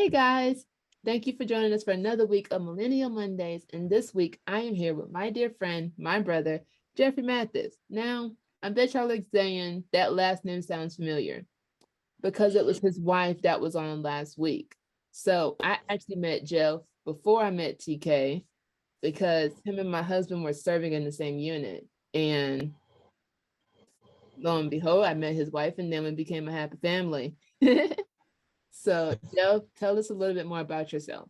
Hey guys, thank you for joining us for another week of Millennial Mondays. And this week I am here with my dear friend, my brother, Jeffery Mathis. Now, I bet y'all are saying that last name sounds familiar because it was his wife that was on last week. So I actually met Jeff before I met TK because him and my husband were serving in the same unit. And lo and behold, I met his wife and then we became a happy family. So, Jeff, tell us a little bit more about yourself.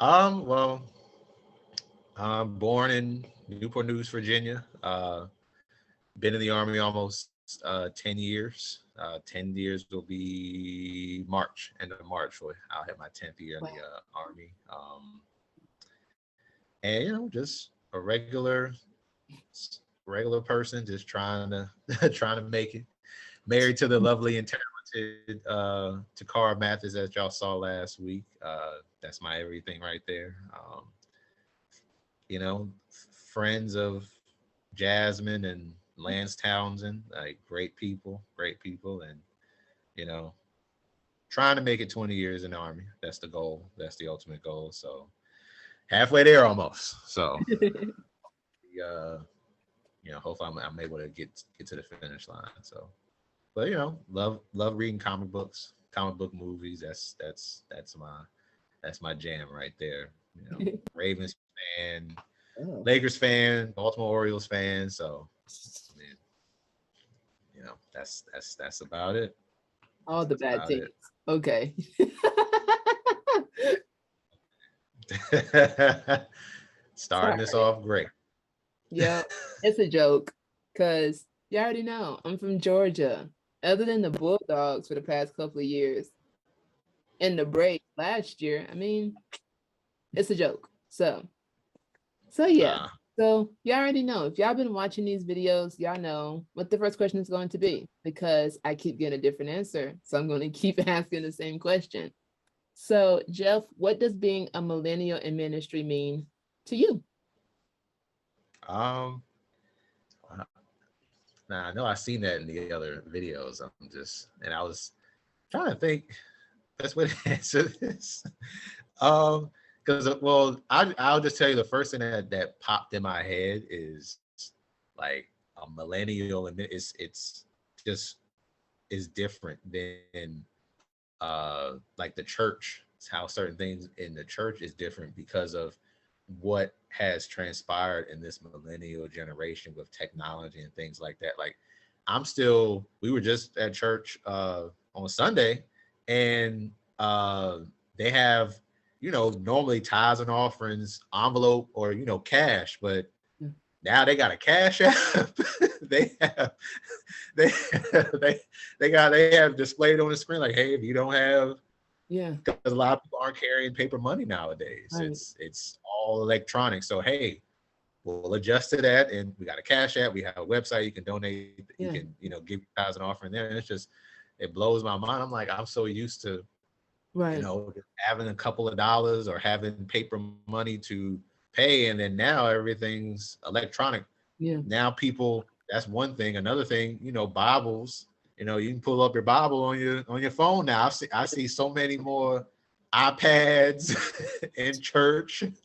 Well, I'm born in Newport News, Virginia. Been in the Army almost 10 years. 10 years will be March, end of March. I'll have my 10th year in the Wow. Army. And, just a regular person, just trying to trying to make it. Married to the lovely and talented Takara Mathis that y'all saw last week. That's my everything right there. Friends of Jasmine and Lance Townsend, like great people, and you know, trying to make it 20 years in the Army. That's the goal. That's the ultimate goal. So halfway there almost. So, uh, hopefully I'm able to get to the finish line. So, but love reading comic book movies. That's my jam right there. Ravens fan, Oh, Lakers fan, Baltimore Orioles fan. So I mean, that's about it. all the That's bad about teams. Okay. it. Starting this Sorry. off great. Yeah, it's a joke because you already know I'm from Georgia. Other than the Bulldogs for the past couple of years and the break last year, I mean, it's a joke. So yeah. Uh, So you already know if y'all been watching these videos, y'all know what the first question is going to be because I keep getting a different answer. So I'm going to keep asking the same question. So, Jeff, what does being a millennial in ministry mean to you? um, uh, now I know I seen that in the other videos. And I was trying to think best way to answer this. Um, because I'll just tell you the first thing that popped in my head is like a millennial, and it's just is different than like the church. It's how certain things in the church is different because of what has transpired in this millennial generation with technology and things like that. Like we were just at church on Sunday, and they have normally tithes and offerings envelope or cash, but Yeah. now they got a cash app. they have they they they have displayed on the screen like, hey, if you don't have, Yeah. because a lot of people aren't carrying paper money nowadays. Right. It's all electronic. So hey, we'll adjust to that, and we got a cash app. We have a website. You can donate. You can Yeah. give your thousand offering there, and it blows my mind. I'm like, I'm so used to Right. just having a couple of dollars or having paper money to pay, and then now everything's electronic. Yeah. Now people, that's one thing. Another thing, Bibles. You can pull up your Bible on your phone now. I see so many more iPads in church, and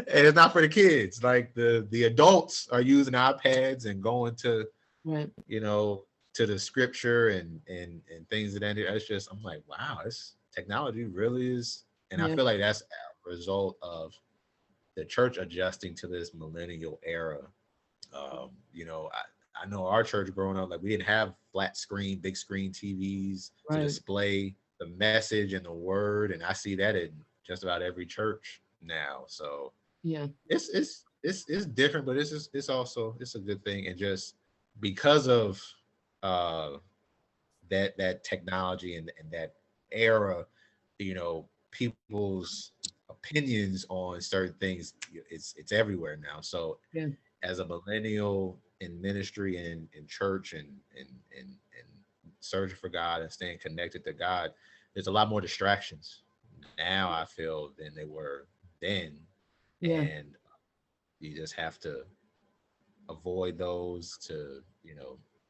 it's not for the kids. Like the adults are using iPads and going Right. you know to the scripture and things of that. It's just, I'm like, wow, this technology really is, and I Yeah. feel like that's a result of the church adjusting to this millennial era. I know our church growing up, like we didn't have flat screen, big screen TVs to Right. display the message and the word, and I see that in just about every church now. So Yeah. it's different, but it's a good thing, and just because of uh that technology and that era, people's opinions on certain things, it's everywhere now. So Yeah. as a millennial in ministry and in church and searching for God and staying connected to God, there's a lot more distractions now, I feel, than they were then. Yeah. And you just have to avoid those to,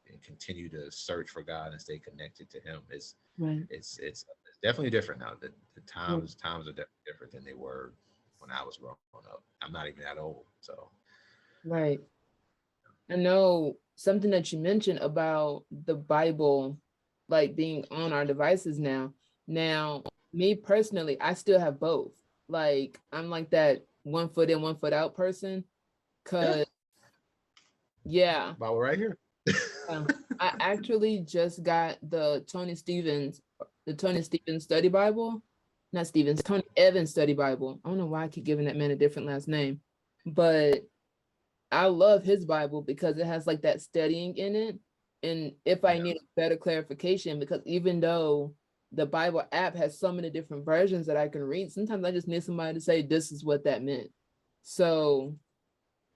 and continue to search for God and stay connected to Him. It's Right. it's it's definitely different now. The Mm. times are definitely different than they were when I was growing up. I'm not even that old, so Right. I know something that you mentioned about the Bible, like being on our devices now. Now, me personally, I still have both. Like, I'm like that 1 foot in, 1 foot out person. yeah. Cause yeah, But we're right here. yeah, I actually just got the Tony Stevens Study Bible. Not Stevens, Tony Evans Study Bible. I don't know why I keep giving that man a different last name, but I love his Bible because it has like that studying in it. And if I Yeah, need a better clarification, because even though the Bible app has so many different versions that I can read, sometimes I just need somebody to say, this is what that meant. So,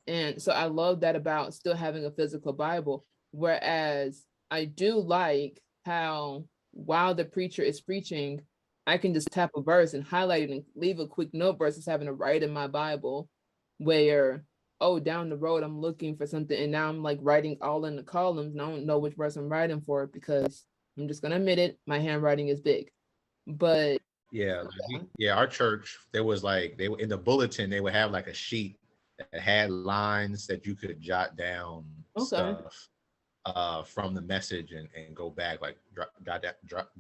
and so I love that about still having a physical Bible. Whereas I do like how while the preacher is preaching, I can just tap a verse and highlight it and leave a quick note versus having to write in my Bible where, oh, down the road I'm looking for something and now I'm like writing all in the columns and I don't know which verse I'm writing for because I'm just gonna admit it, my handwriting is big. But yeah, yeah. Our church, there was like they were in the bulletin. They would have like a sheet that had lines that you could jot down okay. stuff from the message and go back like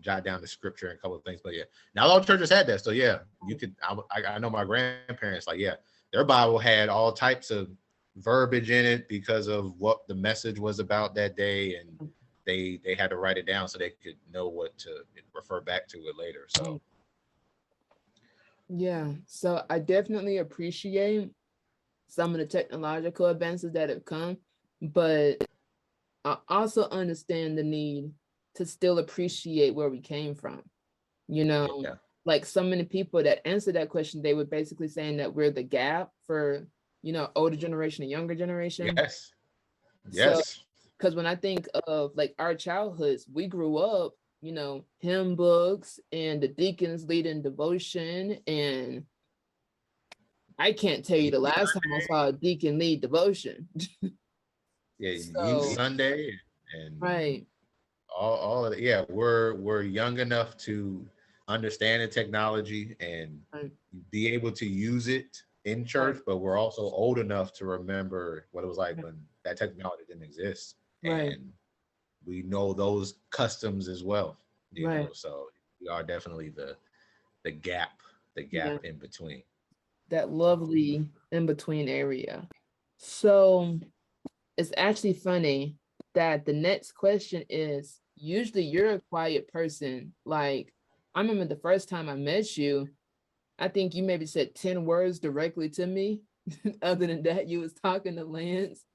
jot down the scripture and a couple of things. But yeah, not all churches had that. So yeah, you could. I know my grandparents like yeah, their Bible had all types of verbiage in it because of what the message was about that day, and they had to write it down so they could know what to refer back to it later. So Yeah, so I definitely appreciate some of the technological advances that have come, but I also understand the need to still appreciate where we came from. You know, yeah, like so many people that answer that question, they were basically saying that we're the gap for, older generation and younger generation. yes, So, yes. because when I think of like our childhoods, we grew up, hymn books and the deacons leading devotion. And I can't tell you the last time I saw a deacon lead devotion. Yeah, youth So, Sunday and right. all of it. Yeah, we're young enough to understand the technology and Right. be able to use it in Right. church, but we're also old enough to remember what it was like when that technology didn't exist. Right. And we know those customs as well, Right. so we are definitely the gap, the Yeah. gap in between. That lovely in between area. So it's actually funny that the next question is usually you're a quiet person. Like, I remember the first time I met you, I think you maybe said 10 words directly to me. Other than that, you was talking to Lance.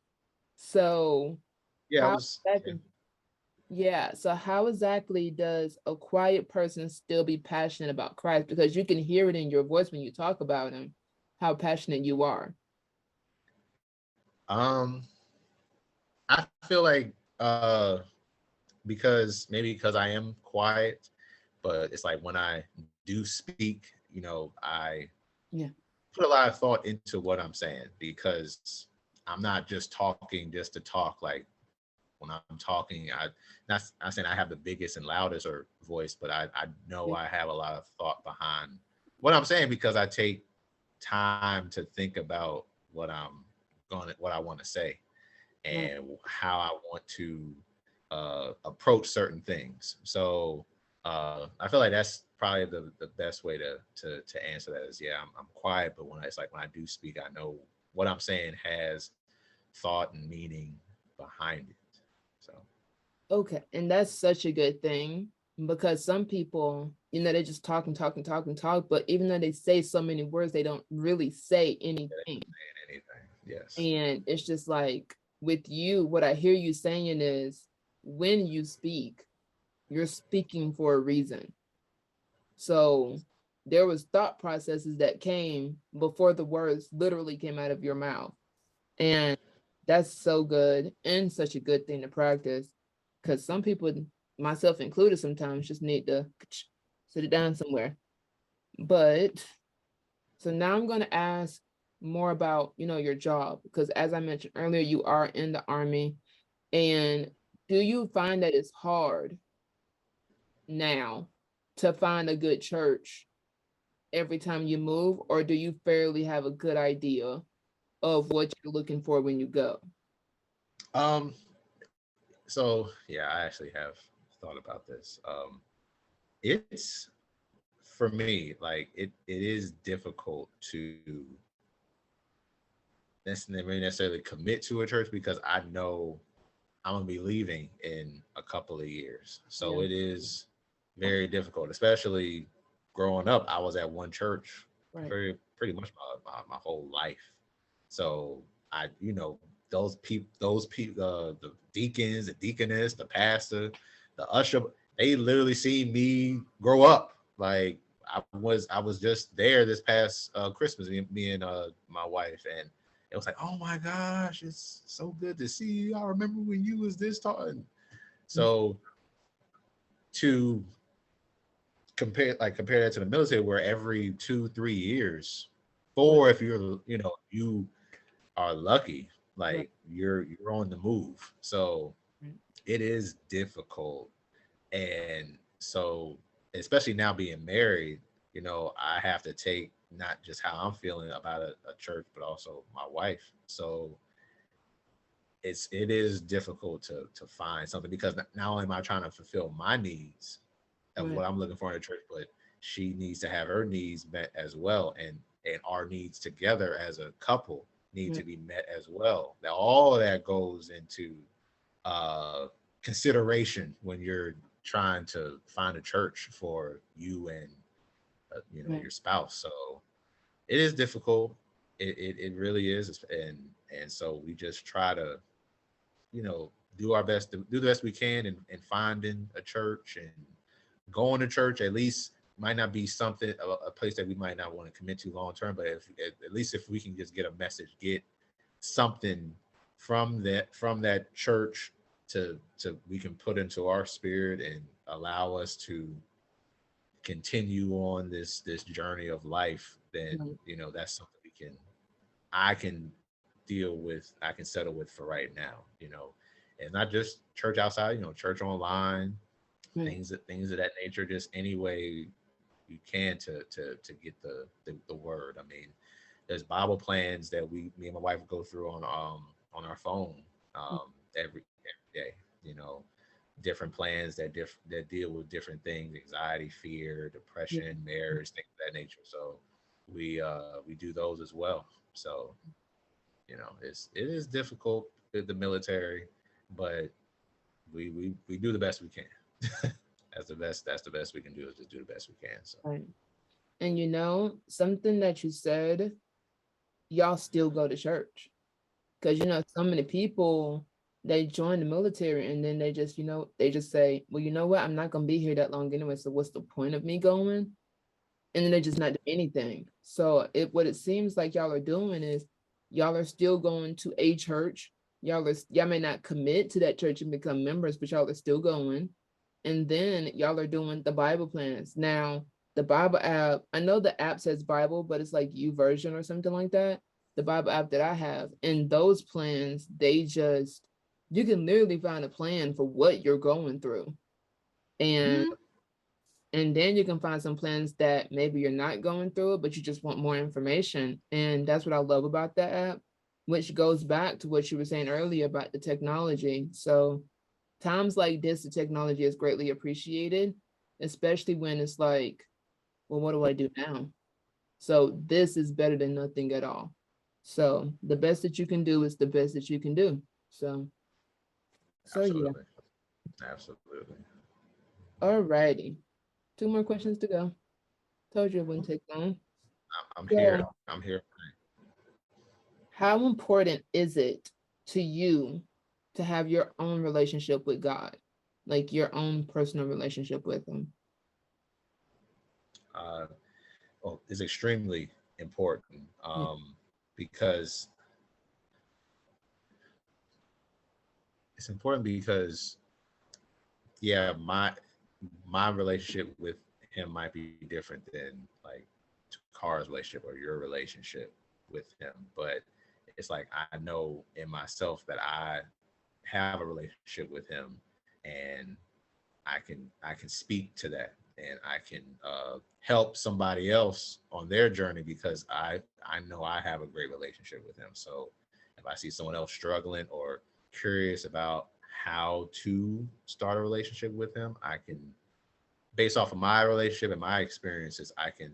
So Yeah, I how was yeah. exactly, yeah, so how exactly does a quiet person still be passionate about Christ? Because you can hear it in your voice when you talk about him, how passionate you are. um I feel like because I am quiet, but it's like when I do speak, I Yeah. put a lot of thought into what I'm saying because I'm not just talking just to talk. Like when I'm talking, not saying I have the biggest and loudest or voice, but I know Yeah. I have a lot of thought behind what I'm saying because I take time to think about what I want to say Right. and how I want to approach certain things. So I feel like that's probably the best way to answer that is yeah, I'm quiet, but when it's like when I do speak, I know what I'm saying has thought and meaning behind it. So Okay. And that's such a good thing because some people, they just talk and talk and talk and talk, but even though they say so many words, they don't really say anything. anything, yes, And it's just like with you, what I hear you saying is when you speak, you're speaking for a reason. So there was thought processes that came before the words literally came out of your mouth. And that's so good and such a good thing to practice because some people, myself included, sometimes just need to sit it down somewhere. But so now I'm going to ask more about, your job because as I mentioned earlier, you are in the army. And do you find that it's hard now to find a good church every time you move, or do you fairly have a good idea of what you're looking for when you go? Um, so yeah, I actually have thought about this. It's for me, like it is difficult to necessarily commit to a church because I know I'm gonna be leaving in a couple of years. So Yeah, it is very difficult, especially growing up. I was at one church right, pretty much my whole life. So I, those people, the deacons, the deaconess, the pastor, the usher, they literally see me grow up. Like I was just there this past Christmas, me and my wife, and it was like, oh my gosh, it's so good to see you. I remember when you was this tall. And so to compare that to the military, where every 2-3 years, right, four if you are lucky, right, like you're on the move. So right, it is difficult. And so, especially now being married, I have to take not just how I'm feeling about a church, but also my wife. So it is difficult to find something because not only am I trying to fulfill my needs of right, what I'm looking for in a church, but she needs to have her needs met as well, and our needs together as a couple need to right, be met as well. Now all of that goes into uh consideration when you're trying to find a church for you and right, your spouse. So it is difficult. It really is, and so we just try to do our best to do the best we can in finding a church and going to church. At least might not be something a place that we might not want to commit to long term, but if at least if we can just get a message, get something from that church to we can put into our spirit and allow us to continue on this journey of life, then right, that's something I can deal with, I can settle with for right now. And not just church outside, church online, right, things of that nature, just any way you can to get the word. I mean, there's Bible plans that me and my wife go through on our phone every day. You know, different plans that deal with different things: anxiety, fear, yeah, depression, marriage, things of that nature. So we do those as well. So it is difficult with the military, but we do the best we can. That's the best we can do, is just do the best we can. So right. And something that you said, y'all still go to church. Because so many people, they join the military and then they just say, well, you know what, I'm not gonna be here that long anyway, so what's the point of me going? And then they just not do anything. So what it seems like y'all are doing is y'all are still going to a church. Y'all may not commit to that church and become members, but y'all are still going. And then y'all are doing the Bible plans. Now, the Bible app, I know the app says Bible, but it's like U version or something like that. The Bible app that I have, and those plans, you can literally find a plan for what you're going through. And Mhm. then you can find some plans that maybe you're not going through it, but you just want more information. And that's what I love about that app, which goes back to what you were saying earlier about the technology. So times like this, the technology is greatly appreciated, especially when it's like, well, what do I do now? So this is better than nothing at all. So the best that you can do is the best that you can do. So, yeah. Absolutely, absolutely. All righty. Two more questions to go. Told you it wouldn't take long. I'm here. So, I'm here. how important is it to you to have your own relationship with God? Like your own personal relationship with Him? Uh, well, it's extremely important, Yeah, because it's important because yeah, my relationship with him might be different than like Car's relationship or your relationship with him, but it's like I know in myself that I have a relationship with him, and I can speak to that. and I can help somebody else on their journey because I know I have a great relationship with him. So if I see someone else struggling or curious about how to start a relationship with him, I can, based off of my relationship and my experiences, I can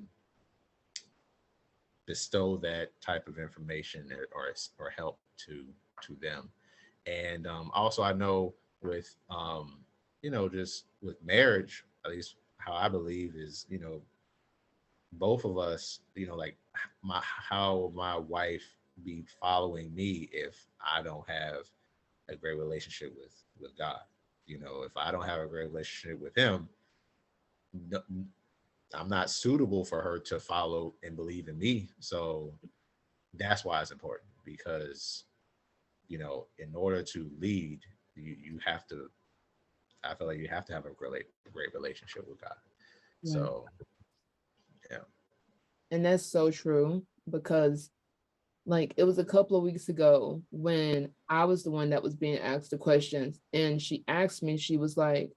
bestow that type of information or help to them. And also, I know with just with marriage, at least how I believe is, both of us, like my how my wife be following me if I don't have a great relationship with God. If I don't have a great relationship with Him, no, I'm not suitable for her to follow and believe in me. So that's why it's important because in order to lead, you have to. I feel like you have to have a great relationship with God. Right. So yeah. And that's so true because like it was a couple of weeks ago when I was the one that was being asked the questions and she asked me, she was like,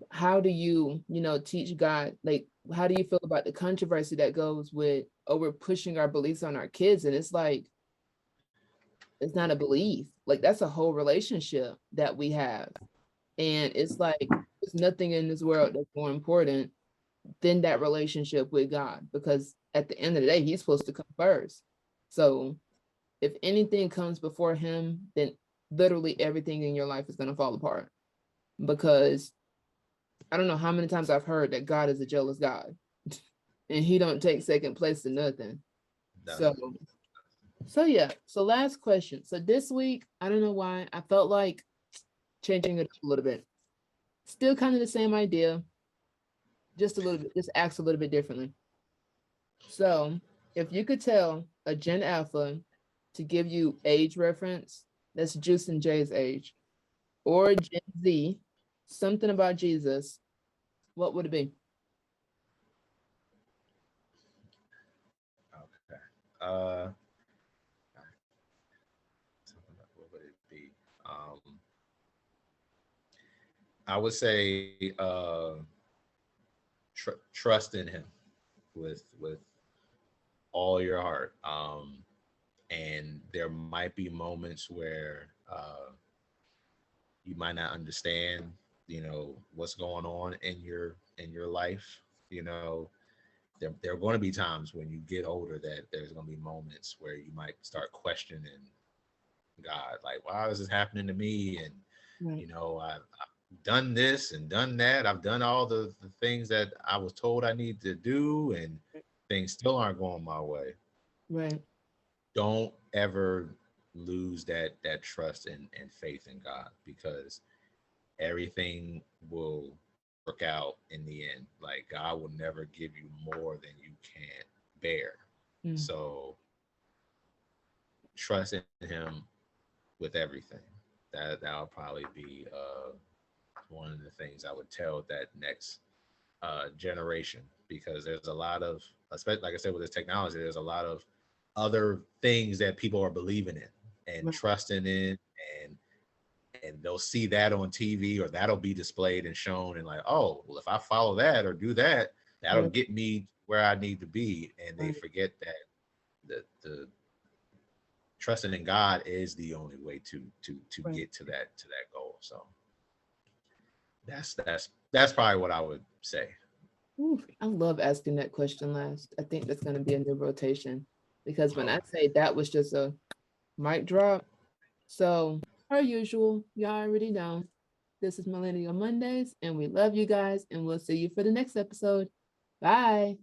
how do you, teach God? Like, how do you feel about the controversy that goes with, oh, we're pushing our beliefs on our kids? And it's like, it's not a belief. Like, that's a whole relationship that we have. And it's like, there's nothing in this world that's more important than that relationship with God, because at the end of the day, He's supposed to come first. So if anything comes before Him, then literally everything in your life is going to fall apart. Because I don't know how many times I've heard that God is a jealous God and He don't take second place to nothing. So, Doesn't. so yeah. So last question. So this week, I don't know why I felt like changing it up a little bit. Still kind of the same idea, just a little bit, just ask a little bit differently. So if you could tell a Gen Alpha to give you age reference, that's Juice and Jay's age, or Gen Z, something about Jesus, what would it be? Okay. What would it be? I would say trust in Him with all your heart. And there might be moments where you might not understand, what's going on in your life. You know, there are going to be times when you get older that there's going to be moments where you might start questioning God, like, why is this happening to me? And Right, I've done this and done that. I've done all the things that I was told I need to do, and things still aren't going my way. right, Don't ever lose that trust and faith in God, because everything will work out in the end. Like, God will never give you more than you can bear. mm, So trust in Him with everything. That'll probably be one of the things I would tell that next generation, because there's a lot of, especially like I said, with this technology, there's a lot of other things that people are believing in and right, trusting in, and they'll see that on TV, or that'll be displayed and shown, and like, oh, well, if I follow that or do that, that'll right, get me where I need to be, and they right, forget that the trusting in God is the only way to right. get to that goal. So that's probably what I would say. Ooh, I love asking that question last. I think that's going to be a new rotation because when I Okay. say that was just a mic drop, so per usual, y'all already know this is Millennial Mondays, and we love you guys, and we'll see you for the next episode. Bye.